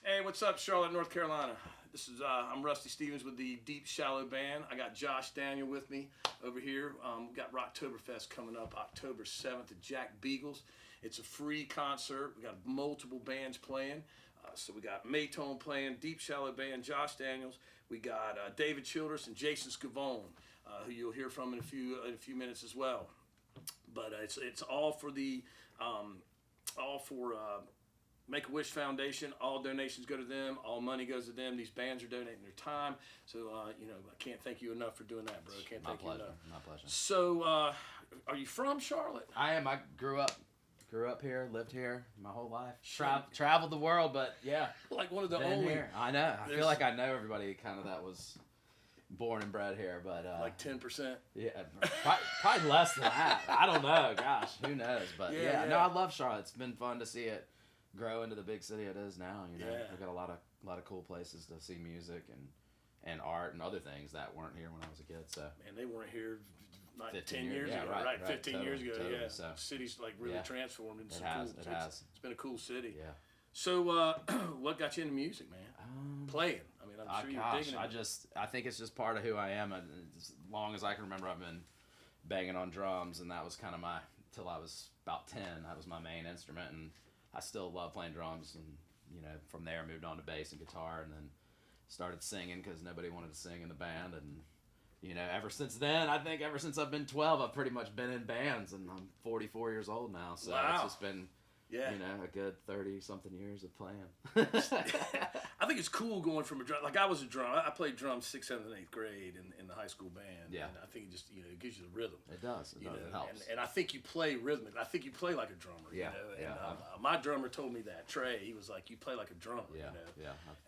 Hey, what's up, Charlotte, North Carolina? This is I'm Rusty Stevens with the Deep Shallow Band. I got Josh Daniel with me over here. We got Rocktoberfest coming up October 7th at Jack Beagle's. It's a free concert. We got multiple bands playing. So we got Maytone playing, Deep Shallow Band, Josh Daniels. We got David Childress and Jason Scavone, who you'll hear from in a few minutes as well. But it's all for the Make-A-Wish Foundation. All donations go to them. All money goes to them. These bands are donating their time. So, I can't thank you enough for doing that, bro. Can't thank you enough. My pleasure. So, are you from Charlotte? I am. I grew up here, lived here my whole life. Traveled the world, but yeah. Like one of the only. Here. I know. I feel like I know everybody kind of that was born and bred here, but like 10%. Yeah, probably less than that. I don't know. Gosh, who knows? But yeah, no, I love Charlotte. It's been fun to see it grow into the big city it is now. You know, we've got a lot of cool places to see music and art and other things that weren't here when I was a kid. So man, they weren't here like 10 years years ago, right? 15 years ago, totally. yeah. So, city's like really transformed into it has. It's been a cool city. Yeah. So, what got you into music, man? Playing. I mean, I'm sure you're digging it. I think it's just part of who I am. And as long as I can remember, I've been banging on drums, and that was kind of till I was about 10. That was my main instrument, and I still love playing drums. And from there, moved on to bass and guitar, and then started singing because nobody wanted to sing in the band. And ever since then, I think ever since I've been 12, I've pretty much been in bands, and I'm 44 years old now. So it's just been. Yeah. A good 30-something years of playing. I think it's cool going from a drum. Like I was a drummer. I played drums 6th, 7th, and 8th grade in the high school band. Yeah. And I think it just it gives you the rhythm. It does. It helps. And I think you play rhythmic. I think you play like a drummer. Yeah. My drummer told me that. Trey. He was like, you play like a drummer. Yeah.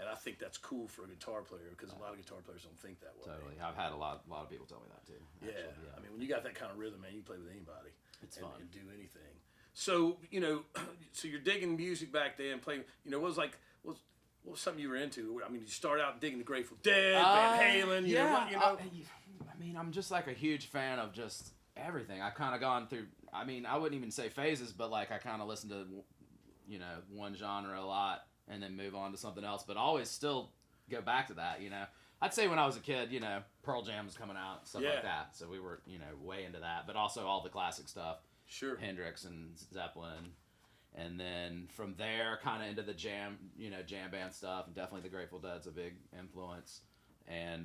And I think that's cool for a guitar player because a lot of guitar players don't think that way. Totally. I've had a lot of people tell me that too. Yeah. I mean, when you got that kind of rhythm, man, you play with anybody. It's fun. And do anything. So so you're digging music back then, playing. What was something you were into? I mean, you start out digging the Grateful Dead, Van Halen. I mean, I'm just like a huge fan of just everything. I've kind of gone through. I mean, I wouldn't even say phases, but like I kind of listen to, one genre a lot and then move on to something else, but always still go back to that. I'd say when I was a kid, Pearl Jam was coming out, stuff like that. So we were, way into that, but also all the classic stuff. Sure. Hendrix and Zeppelin, and then from there, kind of into the jam band stuff, and definitely the Grateful Dead's a big influence.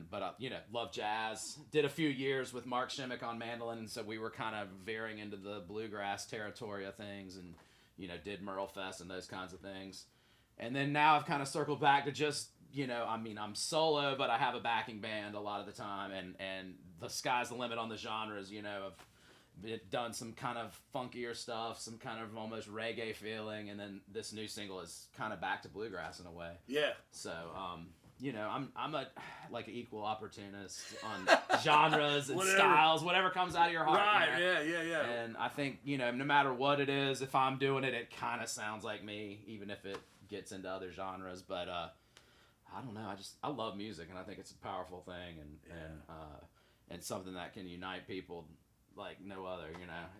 But love jazz. Did a few years with Mark Shimmick on mandolin, and so we were kind of veering into the bluegrass territory of things, and did Merle Fest and those kinds of things. And then now I've kind of circled back to just I'm solo, but I have a backing band a lot of the time, and the sky's the limit on the genres. I've done some kind of funkier stuff, some kind of almost reggae feeling, and then this new single is kind of back to bluegrass in a way. Yeah. So, I'm a like an equal opportunist on genres and styles, whatever comes out of your heart. Right. Yeah. And I think no matter what it is, if I'm doing it, it kind of sounds like me, even if it gets into other genres. But I don't know. I love music, and I think it's a powerful thing, and something that can unite people. Like no other,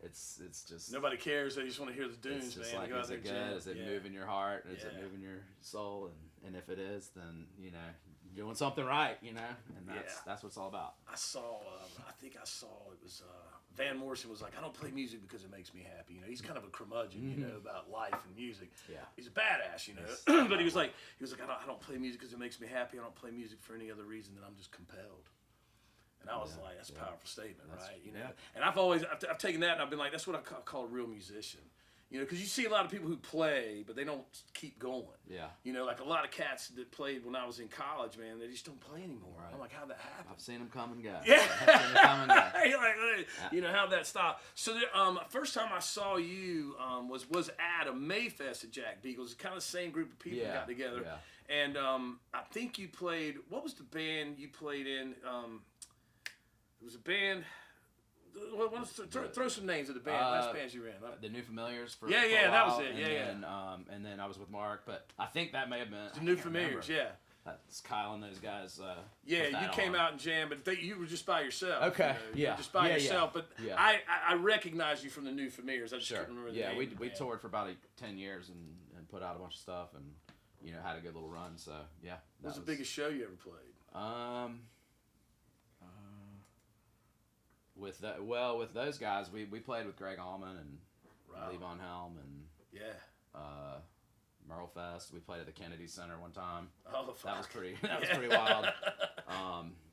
it's just nobody cares. They just want to hear the tunes, it's just man. Like, is it good? Is it moving your heart? Is it moving your soul? And if it is, then you're doing something right, and that's what it's all about. I think I saw it was Van Morrison was like, I don't play music because it makes me happy. He's kind of a curmudgeon, about life and music. Yeah, he's a badass, but he was like, I don't play music because it makes me happy. I don't play music for any other reason than I'm just compelled. And I was like, that's a powerful statement, right? And I've taken that and I've been like, that's what I call a real musician. Because you see a lot of people who play, but they don't keep going. Yeah. Like a lot of cats that played when I was in college, man, they just don't play anymore. Right. I'm like, how'd that happen? I've seen them come and go. Yeah. I've seen them come and go. Like, how'd that stop? So, first time I saw you was at a Mayfest at Jack Beagle's. Kind of the same group of people got together. Yeah. And I think you played, what was the band you played in? It was a band. Throw some names of the band. Last bands you ran. The New Familiars. For that was it. And then I was with Mark, but I think that may have been the New Familiars. Remember. Yeah. That's Kyle and those guys. You came out and jammed, but you were just by yourself. Okay. Just by yourself. But I recognized you from the New Familiars. I just couldn't remember the name. We toured for about 10 years and put out a bunch of stuff, and had a good little run. So yeah. What was the biggest show you ever played? With those guys, we played with Greg Allman and Wow. Lee Von Helm and Yeah. Merle Fest. We played at the Kennedy Center one time. Oh, fuck. That was pretty wild.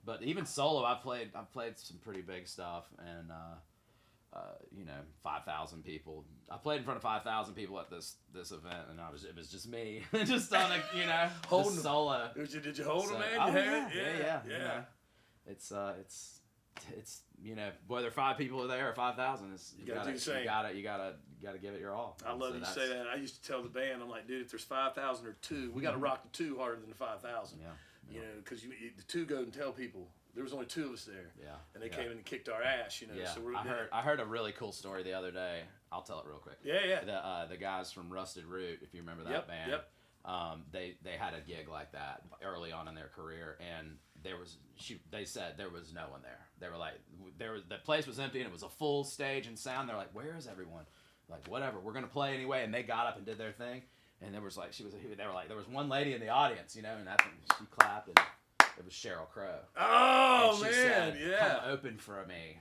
But even solo, I've played some pretty big stuff, and 5,000 people. I played in front of 5,000 people at this event, and it was just me, just on a Holding just solo. Did you hold them, man? Oh, You had yeah, it? yeah. It's whether 5 people are there or 5,000, you gotta give it your all. I love you say that. I used to tell the band, I'm like, dude, if there's 5,000 or 2, we got to rock the 2 harder than the 5,000. Yeah. Because the 2 go and tell people there was only 2 of us there. Yeah. And they came in and kicked our ass. Yeah. So I heard a really cool story the other day. I'll tell it real quick. Yeah. The guys from Rusted Root, if you remember that band. Yep. They had a gig like that early on in their career, and they said there was no one there. They were like, the place was empty and it was a full stage and sound. They're like, where is everyone? Like, whatever, we're gonna play anyway. And they got up and did their thing, and there was like they were like, there was one lady in the audience, and she clapped, and it was Sheryl Crow. Oh, and she man, said, yeah. Come open for me.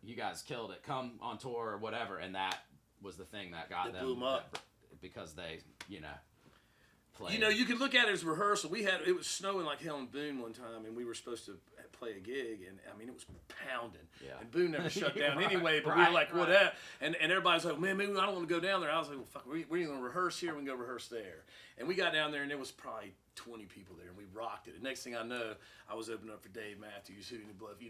You guys killed it. Come on tour or whatever, and that was the thing that got them. Blew them up. Because they, played. You can look at it as rehearsal. It was snowing like hell in Boone one time, and we were supposed to play a gig, and I mean it was pounding. Yeah. And Boone never shut down Right, anyway, but we were like, whatever. And everybody's like, man, maybe I don't want to go down there. I was like, well, fuck, we're gonna rehearse here. We can go rehearse there. And we got down there, and there was probably 20 people there, and we rocked it. And next thing I know, I was opening up for Dave Matthews, who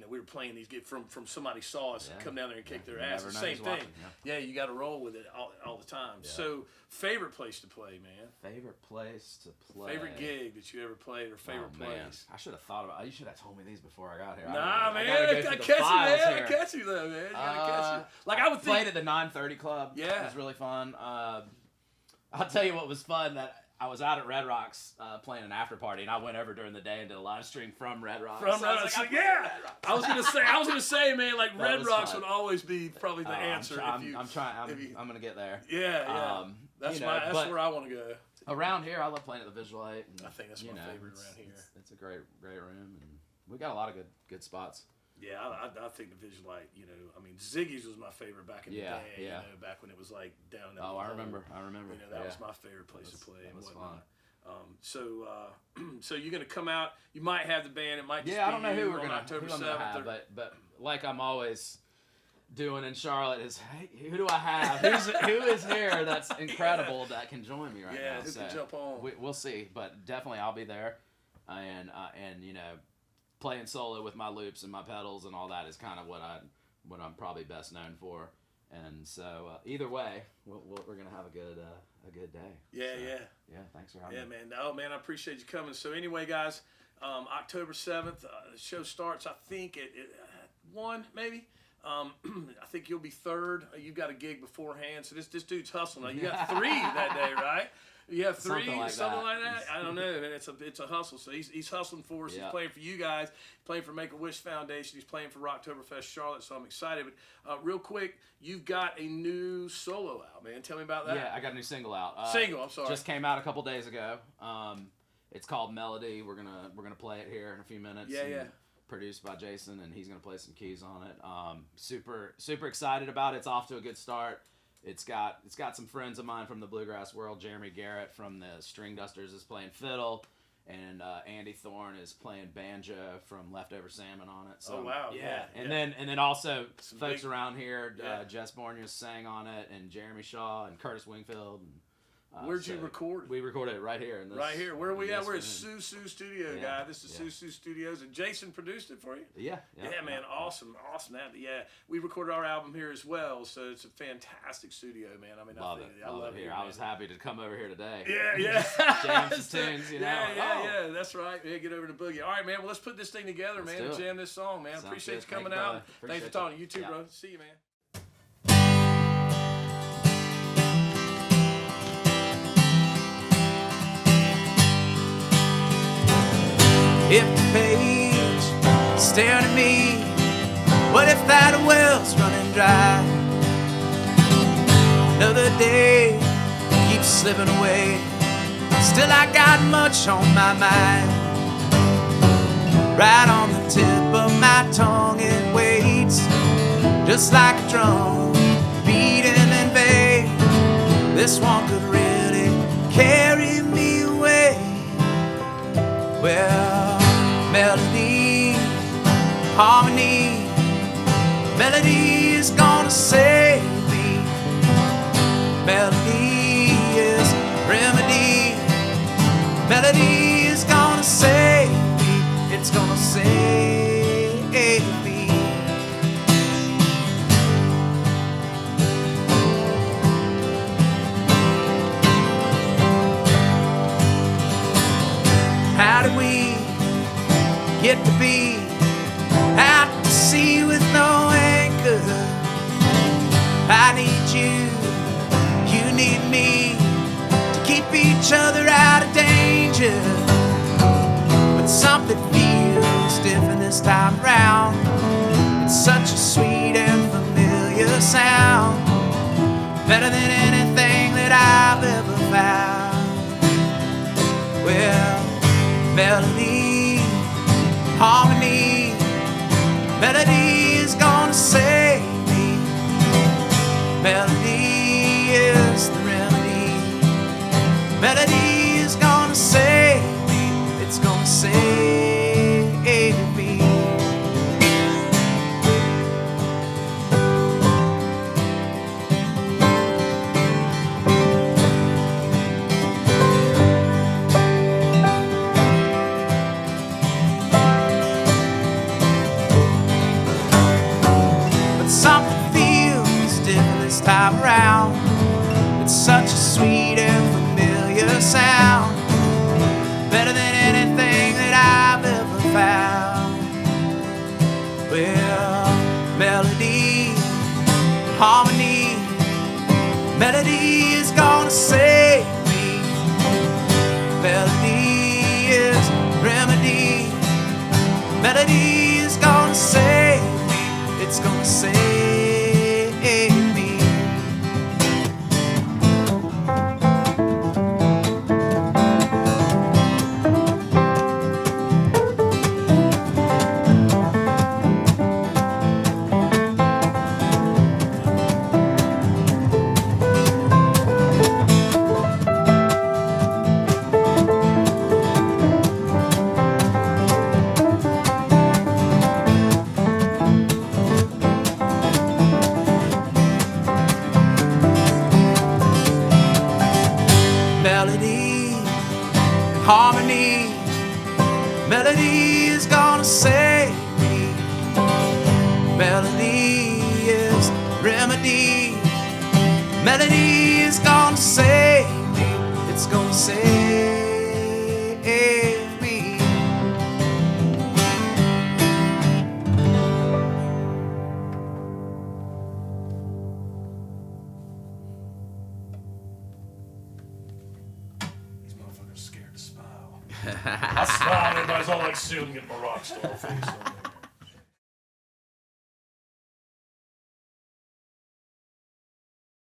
we were playing these gigs from somebody saw us and come down there and kick their ass. The same thing. Watching, yeah, you got to roll with it all the time. Yeah. So, favorite place to play, man? Favorite place to play. Favorite gig that you ever played, or favorite place? I should have thought about. You should have told me these before I got here. Nah, man, I catch you, man. I catch you though, man. You gotta catch you. Like I would played at the 930 Club. Yeah, it was really fun. I'll tell you what was fun. That I was out at Red Rocks playing an after party, and I went over during the day and did a live stream from Red Rocks. From Red Rocks, yeah. I was gonna say, man, like Red Rocks would always be probably the answer. I'm gonna get there. Yeah. That's where I want to go. Around here, I love playing at the Visual 8. And, I think that's my favorite around here. It's a great room, and we got a lot of good spots. Yeah, I think the Visual 8, I mean, Ziggy's was my favorite back in the day. Yeah. back when it was like down in I remember. That was my favorite place to play and whatnot. Fun. So you're gonna come out. You might have the band. It might just be I don't know who on we're gonna October 7th. But like I'm always doing in Charlotte is, hey, who do I have? Who is here that's incredible that can join me right now? Yeah, who can jump on? We'll see, but definitely I'll be there, and playing solo with my loops and my pedals and all that is kind of what I'm probably best known for. And so either way, we're gonna have a good day. Yeah. Thanks for having me. Man. Oh man, I appreciate you coming. So anyway, guys, October 7th, the show starts. I think at 1 maybe. I think you'll be 3rd. You've got a gig beforehand, so this dude's hustling. Now, you got 3 that day, right? You have 3, something like that. I don't know, man. It's a hustle. So he's hustling for us. Yeah. He's playing for you guys. He's playing for Make-A-Wish Foundation. He's playing for Rocktoberfest Charlotte. So I'm excited. But real quick, you've got a new solo out, man. Tell me about that. Yeah, I got a new single out. I'm sorry. Just came out a couple days ago. It's called Melody. We're gonna play it here in a few minutes. Yeah. Produced by Jason, and he's gonna play some keys on it. Super excited about it. It's off to a good start. It's got some friends of mine from the bluegrass world. Jeremy Garrett from the String Dusters is playing fiddle, and Andy Thorne is playing banjo from Leftover Salmon on it. So, oh wow! Yeah. And then also some folks around here. Jess Bornius sang on it, and Jeremy Shaw and Curtis Wingfield. And, where'd you record? We recorded it right here. Right here. Where are we at? We're at Sue Studio, guy. This is Sue Studios, and Jason produced it for you. Yeah, man. Awesome. We recorded our album here as well, so it's a fantastic studio, man. I mean, I love it here. I was happy to come over here today. Yeah. Jam some tunes, Yeah. That's right. Yeah, get over to Boogie. All right, man. Well, let's put this thing together, man. And jam this song, man. Appreciate you coming out. Thanks for talking. You too, bro. See you, man. If the page staring at me, what if that well's running dry? Another day keeps slipping away, Still I got much on my mind. Right on the tip of my tongue it waits, just like a drum beating in vain. This one could really carry me away. Well, melody, harmony, melody is gonna save me. Melody is remedy. Melody is gonna save me. It's gonna save me. How did we get to be out to sea with no anchor? I need you, you need me, to keep each other out of danger. But something feels different this time round. It's such a sweet and familiar sound, better than anything that I've ever found. Well, melody, harmony, melody is gonna save me. Melody is the remedy. Melody is gonna save me. It's gonna save me. But something feels different this time around. It's such a sweet and familiar sound, better than anything that I've ever found. Well, melody, harmony, melody is gonna save me. Melody is remedy. Melody is gonna save me. It's gonna save me. Melody, harmony, melody is gonna save me. Melody is remedy. Melody is gonna save me. It's gonna save me. These motherfuckers scared to smile. I smile, everybody's all like, soon get my rock star face on there.